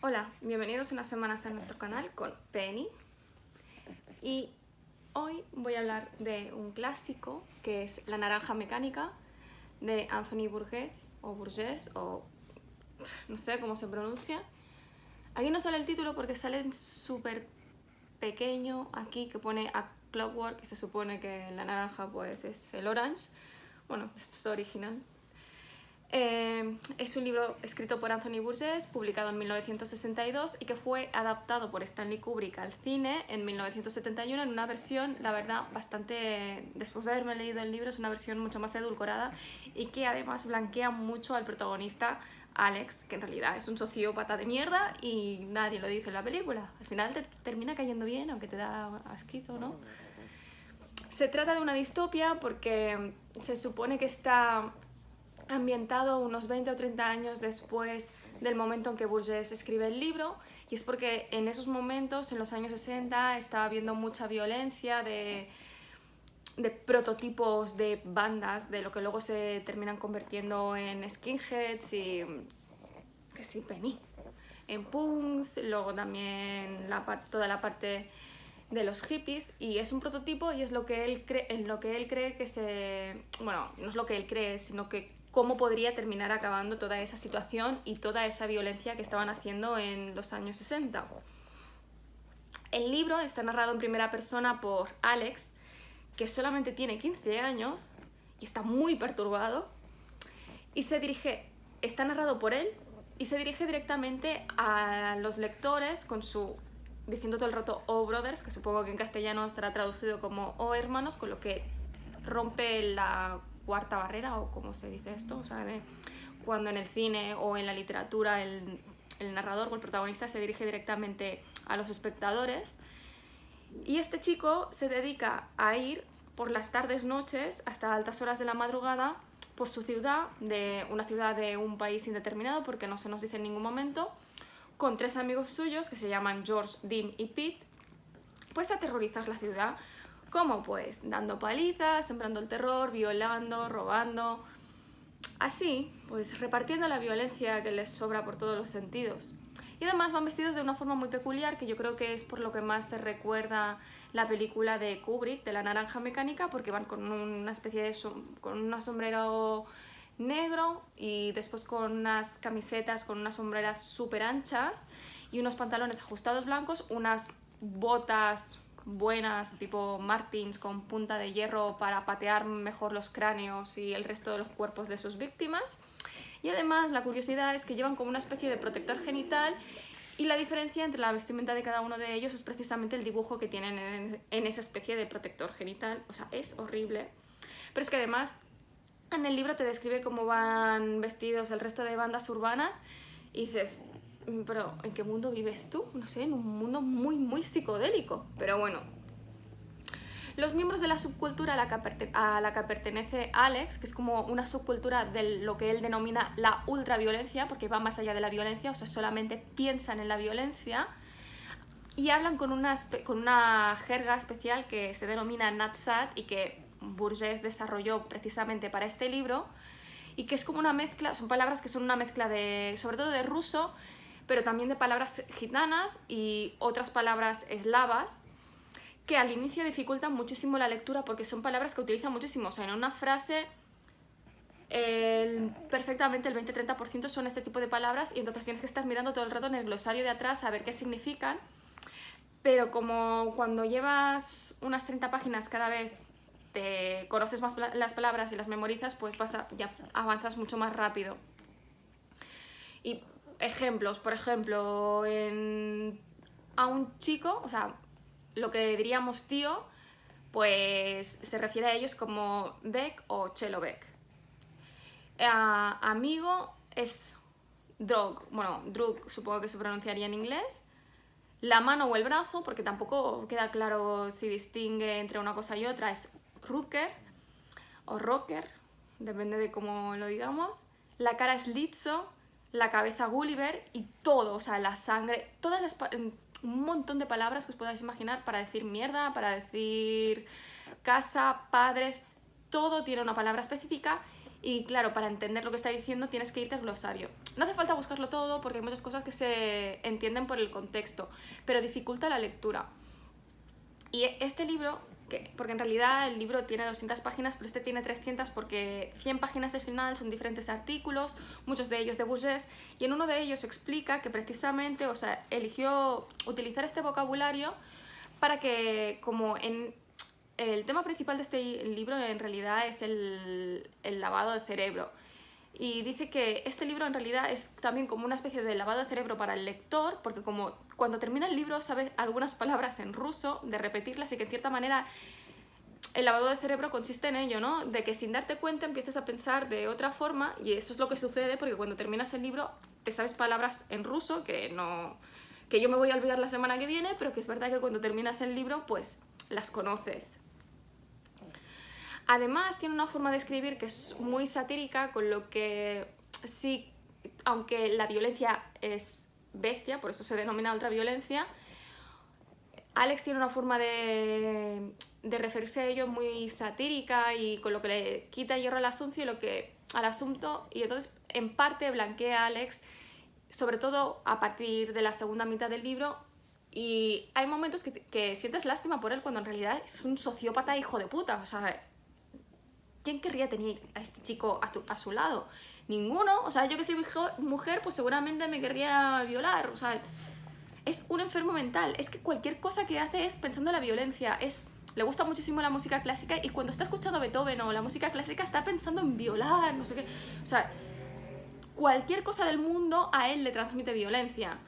Hola, bienvenidos una semana más a nuestro canal con Penny. Y hoy voy a hablar de un clásico que es La naranja mecánica de Anthony Burgess o no sé cómo se pronuncia. Aquí no sale el título porque sale en súper pequeño aquí que pone A Clockwork, que se supone que la naranja pues es el orange. Bueno, esto es original. Es un libro escrito por Anthony Burgess, publicado en 1962 y que fue adaptado por Stanley Kubrick al cine en 1971 en una versión, la verdad, bastante, después de haberme leído el libro, es una versión mucho más edulcorada y que además blanquea mucho al protagonista Alex, que en realidad es un sociópata de mierda y nadie lo dice en la película. Al final te termina cayendo bien, aunque te da asquito, ¿no? Se trata de una distopia porque se supone que está ambientado unos 20 o 30 años después del momento en que Burgess escribe el libro, y es porque en esos momentos, en los años 60, estaba habiendo mucha violencia de prototipos de bandas, de lo que luego se terminan convirtiendo en skinheads y que sí, Penny, en punks, luego también toda la parte de los hippies, y es un prototipo y es lo que él cree, en lo que él cree que se... Bueno, no es lo que él cree, sino que cómo podría terminar acabando toda esa situación y toda esa violencia que estaban haciendo en los años 60. El libro está narrado en primera persona por Alex, que solamente tiene 15 años y está muy perturbado, y está narrado por él y se dirige directamente a los lectores con su diciendo todo el rato "Oh brothers", que supongo que en castellano estará traducido como "Oh hermanos", con lo que rompe la cuarta barrera, o como se dice esto, o sea, cuando en el cine o en la literatura el narrador o el protagonista se dirige directamente a los espectadores. Y este chico se dedica a ir por las tardes, noches, hasta altas horas de la madrugada, por su ciudad, de una ciudad de un país indeterminado, porque no se nos dice en ningún momento, con tres amigos suyos que se llaman George, Dim y Pete, pues a aterrorizar la ciudad. ¿Cómo? Pues dando palizas, sembrando el terror, violando, robando. Así, pues repartiendo la violencia que les sobra por todos los sentidos. Y además van vestidos de una forma muy peculiar, que yo creo que es por lo que más se recuerda la película de Kubrick, de La naranja mecánica, porque van con una especie de con un sombrero negro y después con unas camisetas con unas sombreras súper anchas y unos pantalones ajustados blancos, unas botas buenas tipo Martins con punta de hierro para patear mejor los cráneos y el resto de los cuerpos de sus víctimas. Y además la curiosidad es que llevan como una especie de protector genital, y la diferencia entre la vestimenta de cada uno de ellos es precisamente el dibujo que tienen en esa especie de protector genital. O sea, es horrible. Pero es que además en el libro te describe cómo van vestidos el resto de bandas urbanas y dices, pero ¿en qué mundo vives tú? No sé, en un mundo muy, muy psicodélico. Pero bueno, los miembros de la subcultura a la que pertenece Alex, que es como una subcultura de lo que él denomina la ultraviolencia, porque va más allá de la violencia, o sea, solamente piensan en la violencia, y hablan con una jerga especial que se denomina Natsat y que Burgess desarrolló precisamente para este libro, y que es como una mezcla, son palabras que son una mezcla de, sobre todo de ruso, pero también de palabras gitanas y otras palabras eslavas, que al inicio dificultan muchísimo la lectura porque son palabras que utilizan muchísimo. O sea, en una frase perfectamente el 20-30% son este tipo de palabras, y entonces tienes que estar mirando todo el rato en el glosario de atrás a ver qué significan. Pero como cuando llevas unas 30 páginas cada vez te conoces más las palabras y las memorizas, pues ya avanzas mucho más rápido. Y ejemplos, por ejemplo, a un chico, o sea, lo que diríamos tío, pues se refiere a ellos como Beck o Chelo Beck. Amigo es drog, bueno, drug supongo que se pronunciaría en inglés. La mano o el brazo, porque tampoco queda claro si distingue entre una cosa y otra, es Rucker o Rocker, depende de cómo lo digamos. La cara es Lizzo, la cabeza Gulliver, y todo, o sea, la sangre, un montón de palabras que os podáis imaginar para decir mierda, para decir casa, padres, todo tiene una palabra específica. Y claro, para entender lo que está diciendo tienes que irte al glosario. No hace falta buscarlo todo porque hay muchas cosas que se entienden por el contexto, pero dificulta la lectura. Y este libro, porque en realidad el libro tiene 200 páginas, pero este tiene 300 porque 100 páginas del final son diferentes artículos, muchos de ellos de Bourges, y en uno de ellos explica que precisamente, o sea, eligió utilizar este vocabulario para que, como en el tema principal de este libro en realidad es el lavado de cerebro. Y dice que este libro en realidad es también como una especie de lavado de cerebro para el lector, porque como cuando termina el libro sabe algunas palabras en ruso, de repetirlas, y que en cierta manera el lavado de cerebro consiste en ello, ¿no? De que sin darte cuenta empieces a pensar de otra forma, y eso es lo que sucede porque cuando terminas el libro te sabes palabras en ruso que yo me voy a olvidar la semana que viene, pero que es verdad que cuando terminas el libro pues las conoces. Además, tiene una forma de escribir que es muy satírica, con lo que sí, aunque la violencia es bestia, por eso se denomina ultraviolencia, Alex tiene una forma de referirse a ello muy satírica y con lo que le quita hierro al asunto, y entonces en parte blanquea a Alex, sobre todo a partir de la segunda mitad del libro, y hay momentos que sientes lástima por él cuando en realidad es un sociópata hijo de puta, o sea, ¿quién querría tener a este chico a su lado? Ninguno. O sea, yo que soy mujer, pues seguramente me querría violar. O sea, es un enfermo mental. Es que cualquier cosa que hace es pensando en la violencia. Le gusta muchísimo la música clásica y cuando está escuchando Beethoven o la música clásica está pensando en violar, no sé qué. O sea, cualquier cosa del mundo a él le transmite violencia.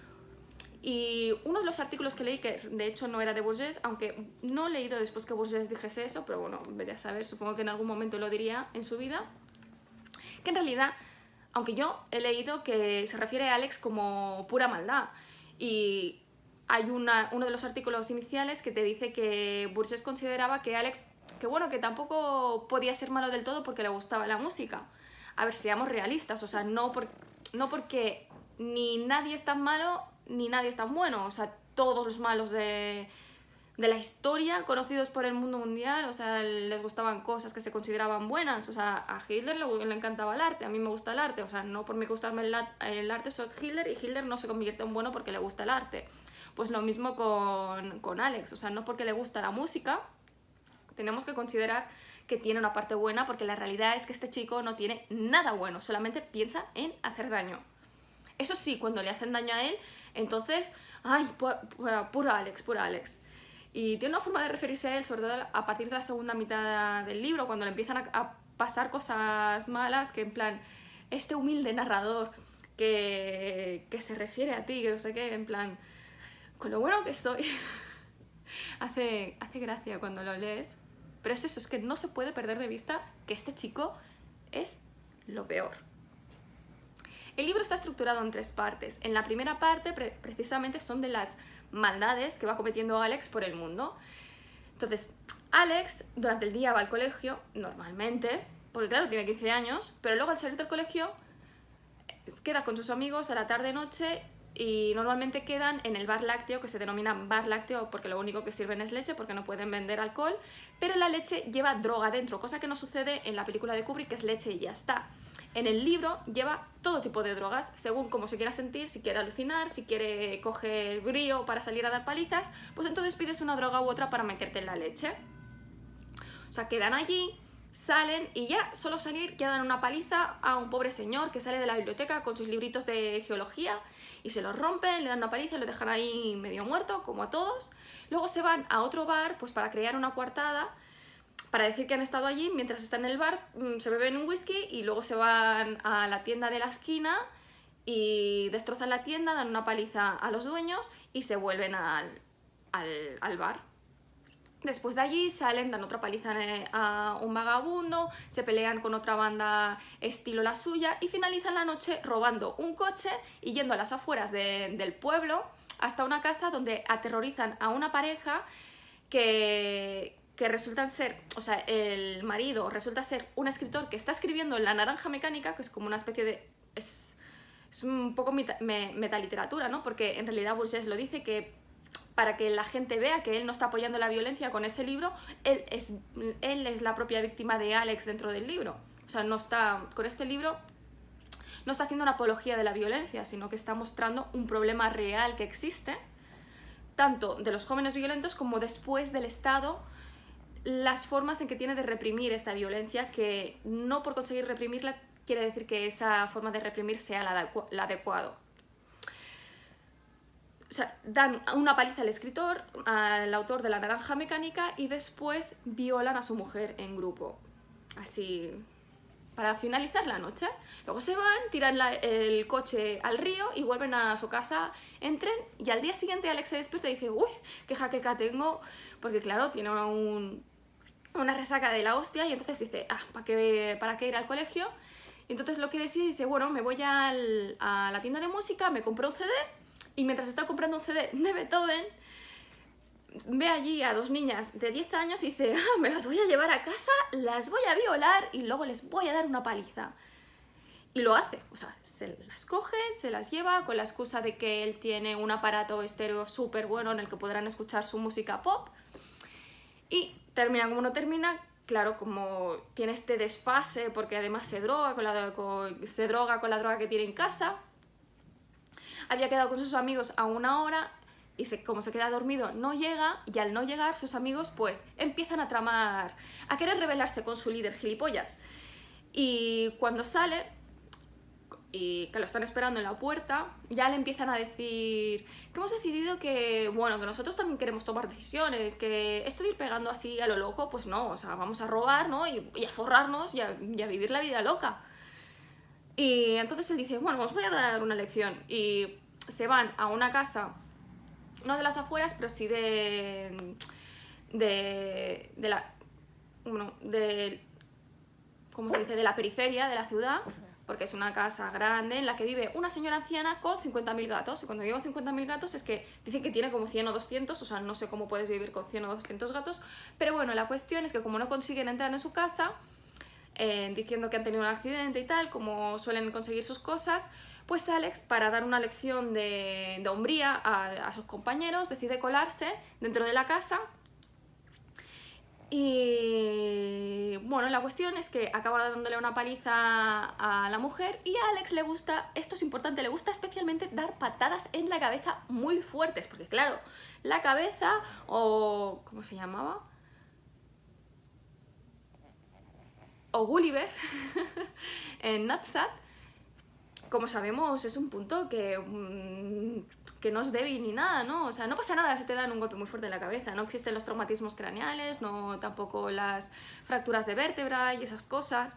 Y uno de los artículos que leí, que de hecho no era de Bourges, aunque no he leído después que Bourges dijese eso, pero bueno, vete a saber, supongo que en algún momento lo diría en su vida, que en realidad, aunque yo he leído que se refiere a Alex como pura maldad, y hay uno de los artículos iniciales que te dice que Bourges consideraba que Alex, que bueno, que tampoco podía ser malo del todo porque le gustaba la música. A ver, seamos realistas, o sea, no porque ni nadie es tan malo ni nadie es tan bueno, o sea, todos los malos de la historia conocidos por el mundo mundial, o sea, les gustaban cosas que se consideraban buenas, o sea, a Hitler le encantaba el arte, a mí me gusta el arte, o sea, no por mí gustarme el arte soy Hitler, y Hitler no se convierte en bueno porque le gusta el arte. Pues lo mismo con Alex, o sea, no porque le gusta la música, tenemos que considerar que tiene una parte buena, porque la realidad es que este chico no tiene nada bueno, solamente piensa en hacer daño. Eso sí, cuando le hacen daño a él, entonces, ay, pura Alex, pura Alex. Y tiene una forma de referirse a él, sobre todo a partir de la segunda mitad del libro, cuando le empiezan a pasar cosas malas, que en plan, este humilde narrador que se refiere a ti, que no sé qué, en plan, con lo bueno que soy. hace gracia cuando lo lees, pero es eso, es que no se puede perder de vista que este chico es lo peor. El libro está estructurado en 3 partes. En la primera parte, precisamente, son de las maldades que va cometiendo Alex por el mundo. Entonces, Alex durante el día va al colegio, normalmente, porque claro, tiene 15 años, pero luego al salir del colegio queda con sus amigos a la tarde-noche y normalmente quedan en el bar lácteo, que se denomina bar lácteo porque lo único que sirven es leche, porque no pueden vender alcohol, pero la leche lleva droga dentro, cosa que no sucede en la película de Kubrick, que es leche y ya está. En el libro lleva todo tipo de drogas, según cómo se quiera sentir, si quiere alucinar, si quiere coger brío para salir a dar palizas, pues entonces pides una droga u otra para meterte en la leche. O sea, quedan allí, salen y ya, solo salir, ya dan una paliza a un pobre señor que sale de la biblioteca con sus libritos de geología y se los rompen, le dan una paliza y lo dejan ahí medio muerto, como a todos. Luego se van a otro bar, pues para crear una coartada, para decir que han estado allí, mientras están en el bar se beben un whisky y luego se van a la tienda de la esquina y destrozan la tienda, dan una paliza a los dueños y se vuelven al bar. Después de allí salen, dan otra paliza a un vagabundo, se pelean con otra banda estilo la suya y finalizan la noche robando un coche y yendo a las afueras del pueblo hasta una casa donde aterrorizan a una pareja que resultan ser, o sea, el marido resulta ser un escritor que está escribiendo La naranja mecánica, que es como una especie de... es un poco metaliteratura, ¿no? Porque en realidad Bourges lo dice, que para que la gente vea que él no está apoyando la violencia con ese libro, él es la propia víctima de Alex dentro del libro. O sea, no está, con este libro no está haciendo una apología de la violencia, sino que está mostrando un problema real que existe, tanto de los jóvenes violentos como después del Estado, las formas en que tiene de reprimir esta violencia, que no por conseguir reprimirla quiere decir que esa forma de reprimir sea la adecuado. O sea, dan una paliza al escritor, al autor de La Naranja Mecánica, y después violan a su mujer en grupo. Así, para finalizar la noche. Luego se van, tiran el coche al río y vuelven a su casa en tren, y al día siguiente Alex se despierta y dice, uy, qué jaqueca tengo, porque claro, tiene una resaca de la hostia, y entonces dice, ¿para qué ir al colegio? Y entonces lo que decide, dice, bueno, me voy a la tienda de música, me compro un CD, y mientras está comprando un CD de Beethoven, ve allí a dos niñas de 10 años y dice, me las voy a llevar a casa, las voy a violar y luego les voy a dar una paliza. Y lo hace, o sea, se las coge, se las lleva con la excusa de que él tiene un aparato estéreo súper bueno en el que podrán escuchar su música pop. Y termina como no termina, claro, como tiene este desfase, porque además se droga con la droga que tiene en casa. Había quedado con sus amigos a una hora y como se queda dormido no llega, y al no llegar sus amigos pues empiezan a tramar, a querer rebelarse con su líder gilipollas. Y cuando sale, y que lo están esperando en la puerta, ya le empiezan a decir que hemos decidido que, bueno, que nosotros también queremos tomar decisiones, que esto de ir pegando así a lo loco, pues no, o sea, vamos a robar, ¿no? Y a forrarnos y a vivir la vida loca. Y entonces él dice, bueno, os voy a dar una lección. Y se van a una casa, no de las afueras, pero sí de la... Bueno, ¿cómo se dice? De la periferia de la ciudad, porque es una casa grande en la que vive una señora anciana con 50.000 gatos. Y cuando digo 50.000 gatos es que dicen que tiene como 100 o 200, o sea, no sé cómo puedes vivir con 100 o 200 gatos. Pero bueno, la cuestión es que como no consiguen entrar en su casa, diciendo que han tenido un accidente y tal, como suelen conseguir sus cosas, pues Alex, para dar una lección de hombría a sus compañeros, decide colarse dentro de la casa. Y bueno, la cuestión es que acaba dándole una paliza a la mujer, y a Alex le gusta, esto es importante, le gusta especialmente dar patadas en la cabeza muy fuertes, porque claro, la cabeza, o ¿cómo se llamaba? O Gulliver, en Nadsat, como sabemos, es un punto que no es débil ni nada, ¿no? O sea, no pasa nada si te dan un golpe muy fuerte en la cabeza, no existen los traumatismos craneales, no tampoco las fracturas de vértebra y esas cosas.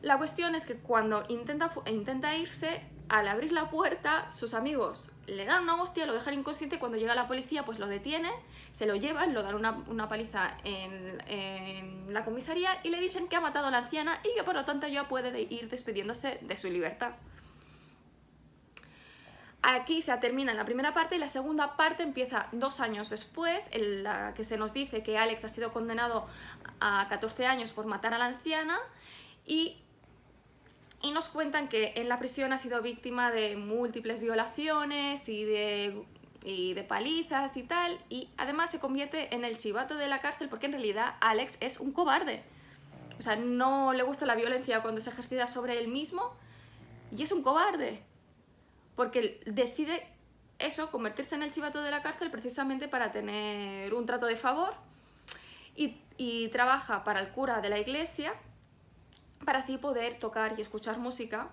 La cuestión es que cuando intenta irse, al abrir la puerta, sus amigos le dan una hostia, lo dejan inconsciente, y cuando llega la policía pues lo detiene, se lo llevan, lo dan una paliza en la comisaría y le dicen que ha matado a la anciana y que por lo tanto ya puede ir despidiéndose de su libertad. Aquí se termina la primera parte, y la segunda parte empieza 2 años después, en la que se nos dice que Alex ha sido condenado a 14 años por matar a la anciana, y nos cuentan que en la prisión ha sido víctima de múltiples violaciones y de palizas y tal, y además se convierte en el chivato de la cárcel, porque en realidad Alex es un cobarde. O sea, no le gusta la violencia cuando se ejercita sobre él mismo, y es un cobarde, porque decide eso, convertirse en el chivato de la cárcel precisamente para tener un trato de favor, y trabaja para el cura de la iglesia para así poder tocar y escuchar música,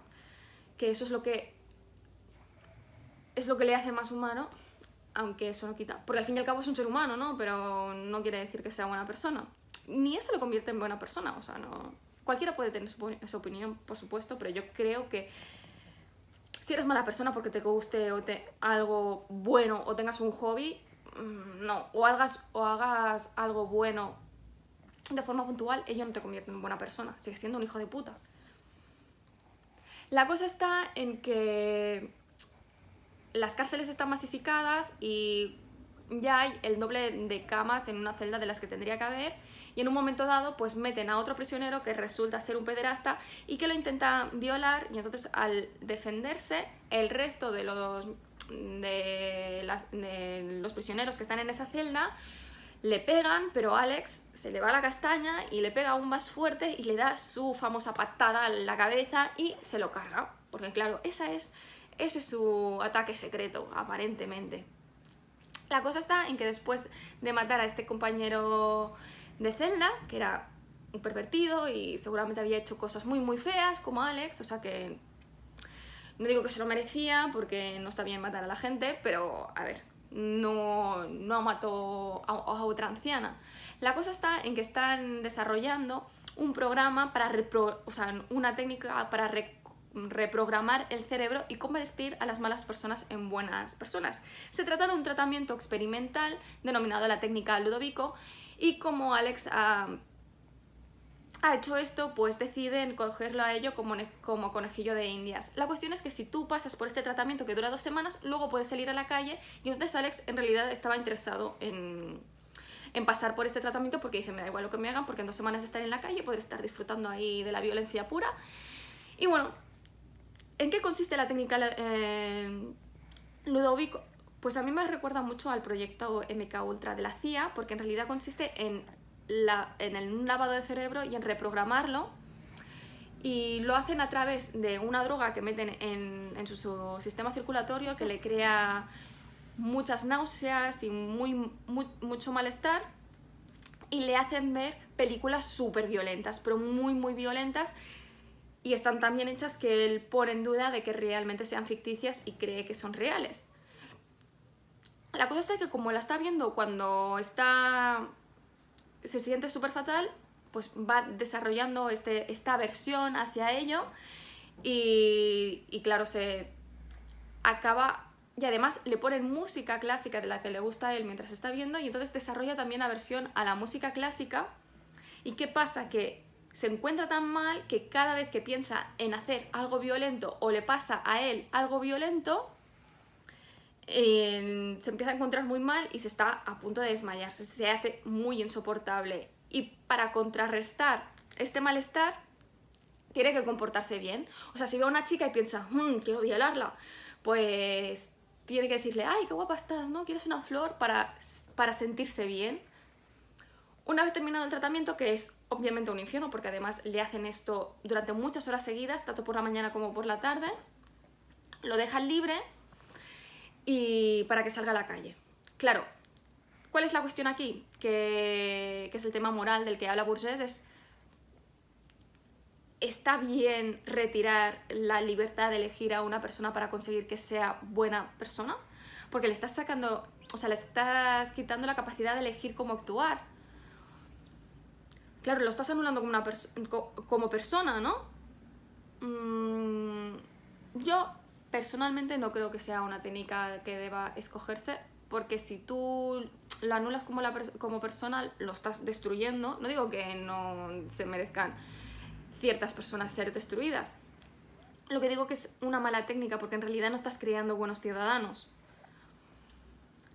que eso es lo que le hace más humano, aunque eso no quita, porque al fin y al cabo es un ser humano, ¿no? Pero no quiere decir que sea buena persona, ni eso lo convierte en buena persona. O sea, no, cualquiera puede tener su opinión, por supuesto, pero yo creo que si eres mala persona porque te guste algo bueno o tengas un hobby, no, o hagas algo bueno de forma puntual, ello no te convierte en buena persona, sigues siendo un hijo de puta. La cosa está en que las cárceles están masificadas y ya hay el doble de camas en una celda de las que tendría que haber, y en un momento dado pues meten a otro prisionero que resulta ser un pederasta y que lo intenta violar, y entonces al defenderse el resto de los prisioneros que están en esa celda Le pegan, pero Alex se le va la castaña y le pega aún más fuerte y le da su famosa patada en la cabeza y se lo carga. Porque claro, ese es su ataque secreto, aparentemente. La cosa está en que después de matar a este compañero de celda, que era un pervertido y seguramente había hecho cosas muy muy feas como Alex, o sea que no digo que se lo merecía porque no está bien matar a la gente, pero a ver, no mató a otra anciana. La cosa está en que están desarrollando un programa para una técnica para reprogramar el cerebro y convertir a las malas personas en buenas personas. Se trata de un tratamiento experimental denominado la técnica Ludovico, y como Alex ha hecho esto, pues deciden cogerlo a ello como conejillo de indias. La cuestión es que si tú pasas por este tratamiento que dura 2 semanas, luego puedes salir a la calle, y entonces Alex en realidad estaba interesado en pasar por este tratamiento porque dice, me da igual lo que me hagan porque en 2 semanas estaré en la calle, podré estar disfrutando ahí de la violencia pura. Y bueno, ¿en qué consiste la técnica Ludovico? Pues a mí me recuerda mucho al proyecto MK Ultra de la CIA, porque en realidad consiste en un lavado de cerebro y en reprogramarlo, y lo hacen a través de una droga que meten en su sistema circulatorio que le crea muchas náuseas y mucho malestar, y le hacen ver películas súper violentas, pero muy muy violentas, y están tan bien hechas que él pone en duda de que realmente sean ficticias y cree que son reales. La cosa está que como la está viendo cuando se siente súper fatal, pues va desarrollando esta aversión hacia ello, y claro, se acaba. Y además le ponen música clásica de la que le gusta a él mientras está viendo, y entonces desarrolla también aversión a la música clásica. ¿Y qué pasa? Que se encuentra tan mal que cada vez que piensa en hacer algo violento o le pasa a él algo violento, se empieza a encontrar muy mal y se está a punto de desmayarse, se hace muy insoportable. Y para contrarrestar este malestar, tiene que comportarse bien. O sea, si ve a una chica y piensa, quiero violarla, pues tiene que decirle, ay, qué guapa estás, ¿no? ¿Quieres una flor? Para sentirse bien. Una vez terminado el tratamiento, que es obviamente un infierno, porque además le hacen esto durante muchas horas seguidas, tanto por la mañana como por la tarde, lo dejan libre y para que salga a la calle. Claro, ¿cuál es la cuestión aquí? Que es el tema moral del que habla Bourges, ¿está bien retirar la libertad de elegir a una persona para conseguir que sea buena persona? Porque le estás sacando, o sea, le estás quitando la capacidad de elegir cómo actuar. Claro, lo estás anulando como persona, ¿no? Yo personalmente no creo que sea una técnica que deba escogerse, porque si tú la anulas como persona, lo estás destruyendo. No digo que no se merezcan ciertas personas ser destruidas. Lo que digo que es una mala técnica, porque en realidad no estás creando buenos ciudadanos.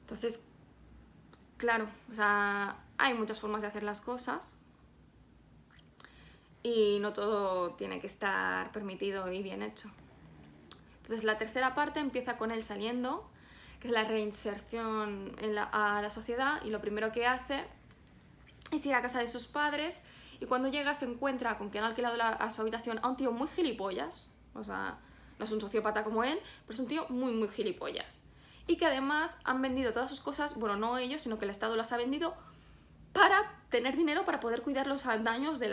Entonces, claro, o sea, hay muchas formas de hacer las cosas y no todo tiene que estar permitido y bien hecho. Entonces la tercera parte empieza con él saliendo, que es la reinserción a la sociedad, y lo primero que hace es ir a casa de sus padres, y cuando llega se encuentra con que han alquilado a su habitación a un tío muy gilipollas, o sea, no es un sociópata como él, pero es un tío muy muy gilipollas, y que además han vendido todas sus cosas, bueno, no ellos, sino que el Estado las ha vendido para tener dinero para poder cuidar los daños de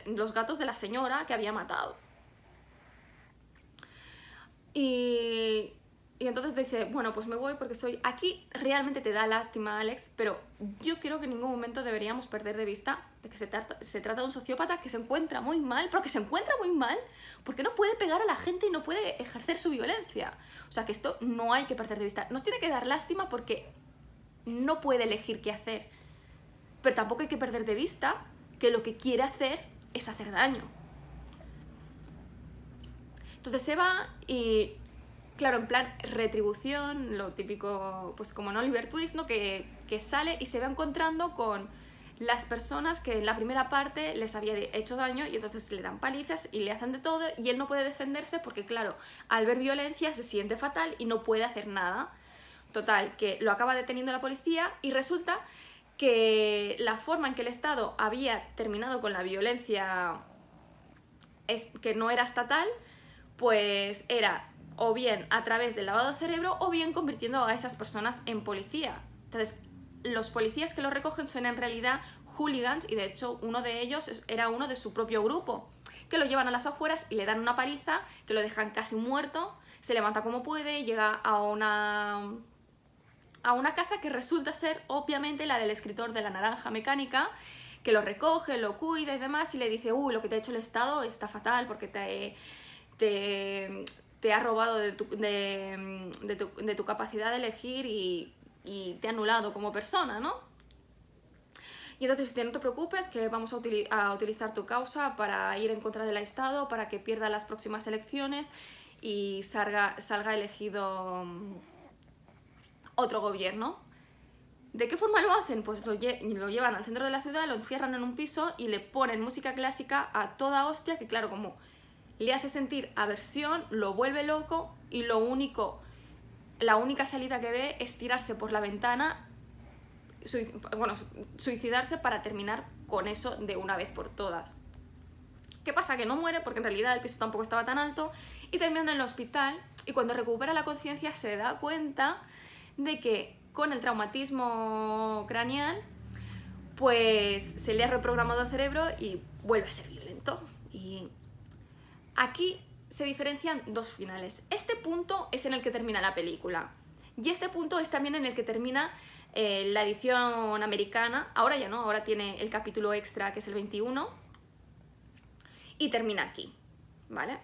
los gatos de la señora que había matado. Y entonces dice, bueno, pues me voy porque soy... Aquí realmente te da lástima, Alex, pero yo creo que en ningún momento deberíamos perder de vista de que se trata de un sociópata que se encuentra muy mal, pero que se encuentra muy mal porque no puede pegar a la gente y no puede ejercer su violencia. O sea, que esto no hay que perder de vista. Nos tiene que dar lástima porque no puede elegir qué hacer, pero tampoco hay que perder de vista que lo que quiere hacer es hacer daño. Entonces se va y, claro, en plan retribución, lo típico, pues como en Oliver Twist, ¿no? Que sale y se va encontrando con las personas que en la primera parte les había hecho daño, y entonces le dan palizas y le hacen de todo, y él no puede defenderse porque, claro, al ver violencia se siente fatal y no puede hacer nada. Total, que lo acaba deteniendo la policía, y resulta que la forma en que el Estado había terminado con la violencia que no era estatal, pues era o bien a través del lavado de cerebro o bien convirtiendo a esas personas en policía. Entonces, los policías que lo recogen son en realidad hooligans, y de hecho uno de ellos era uno de su propio grupo, que lo llevan a las afueras y le dan una paliza, que lo dejan casi muerto, se levanta como puede, llega a una casa que resulta ser obviamente la del escritor de La Naranja Mecánica, que lo recoge, lo cuida y demás, y le dice, lo que te ha hecho el Estado está fatal porque te ha robado de tu capacidad de elegir y te ha anulado como persona, ¿no? Y entonces dice, no te preocupes, que vamos a utilizar tu causa para ir en contra del Estado, para que pierda las próximas elecciones y salga elegido otro gobierno. ¿De qué forma lo hacen? Pues lo llevan al centro de la ciudad, lo encierran en un piso y le ponen música clásica a toda hostia, que claro, como le hace sentir aversión, lo vuelve loco, y la única salida que ve es tirarse por la ventana, suicidarse para terminar con eso de una vez por todas. ¿Qué pasa? Que no muere porque en realidad el piso tampoco estaba tan alto, y termina en el hospital, y cuando recupera la conciencia se da cuenta de que con el traumatismo craneal pues se le ha reprogramado el cerebro y vuelve a ser violento. Y aquí se diferencian dos finales. Este punto es en el que termina la película, y este punto es también en el que termina la edición americana. Ahora ya no, ahora tiene el capítulo extra, que es el 21, y termina aquí, ¿vale?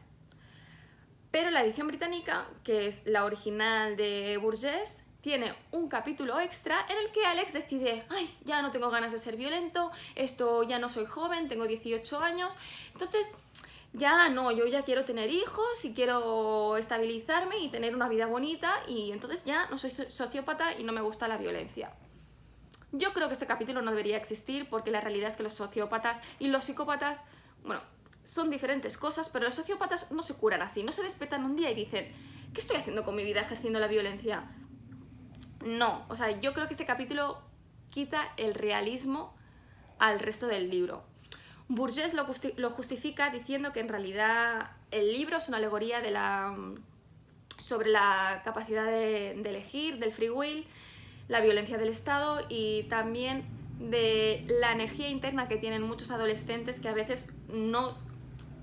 Pero la edición británica, que es la original de Burgess, tiene un capítulo extra en el que Alex decide, ya no tengo ganas de ser violento, ya no soy joven, tengo 18 años, entonces ya no, yo ya quiero tener hijos y quiero estabilizarme y tener una vida bonita, y entonces ya no soy sociópata y no me gusta la violencia. Yo creo que este capítulo no debería existir, porque la realidad es que los sociópatas y los psicópatas, son diferentes cosas, pero los sociópatas no se curan así, no se despertan un día y dicen, ¿qué estoy haciendo con mi vida ejerciendo la violencia? No, o sea, yo creo que este capítulo quita el realismo al resto del libro. Burgess lo justifica diciendo que en realidad el libro es una alegoría sobre la capacidad de elegir, del free will, la violencia del Estado, y también de la energía interna que tienen muchos adolescentes, que a veces no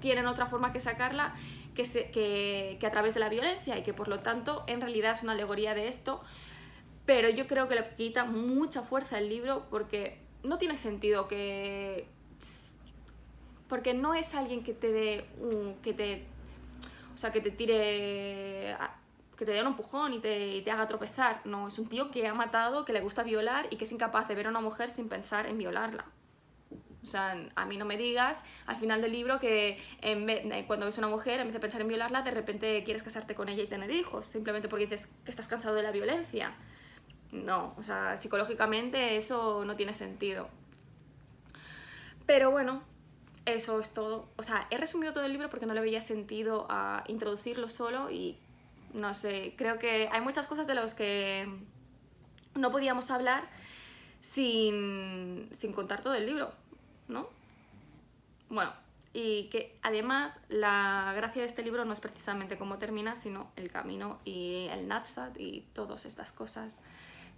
tienen otra forma que sacarla que a través de la violencia, y que por lo tanto en realidad es una alegoría de esto. Pero yo creo que le quita mucha fuerza el libro, porque no tiene sentido porque no es alguien que te dé que te tire, que te dé un empujón y te haga tropezar. No, es un tío que ha matado, que le gusta violar y que es incapaz de ver a una mujer sin pensar en violarla. O sea, a mí no me digas al final del libro que cuando ves a una mujer, en vez de pensar en violarla, de repente quieres casarte con ella y tener hijos, simplemente porque dices que estás cansado de la violencia. No, o sea, psicológicamente eso no tiene sentido. Pero bueno, eso es todo. O sea, he resumido todo el libro porque no le veía sentido a introducirlo solo, y no sé, creo que hay muchas cosas de las que no podíamos hablar sin contar todo el libro, ¿no? Bueno, y que además la gracia de este libro no es precisamente cómo termina, sino el camino y el Nadsat y todas estas cosas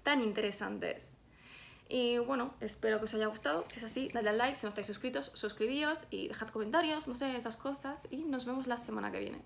tan interesantes. Y bueno, espero que os haya gustado. Si es así, dadle al like. Si no estáis suscritos, suscribíos y dejad comentarios, no sé, esas cosas. Y nos vemos la semana que viene.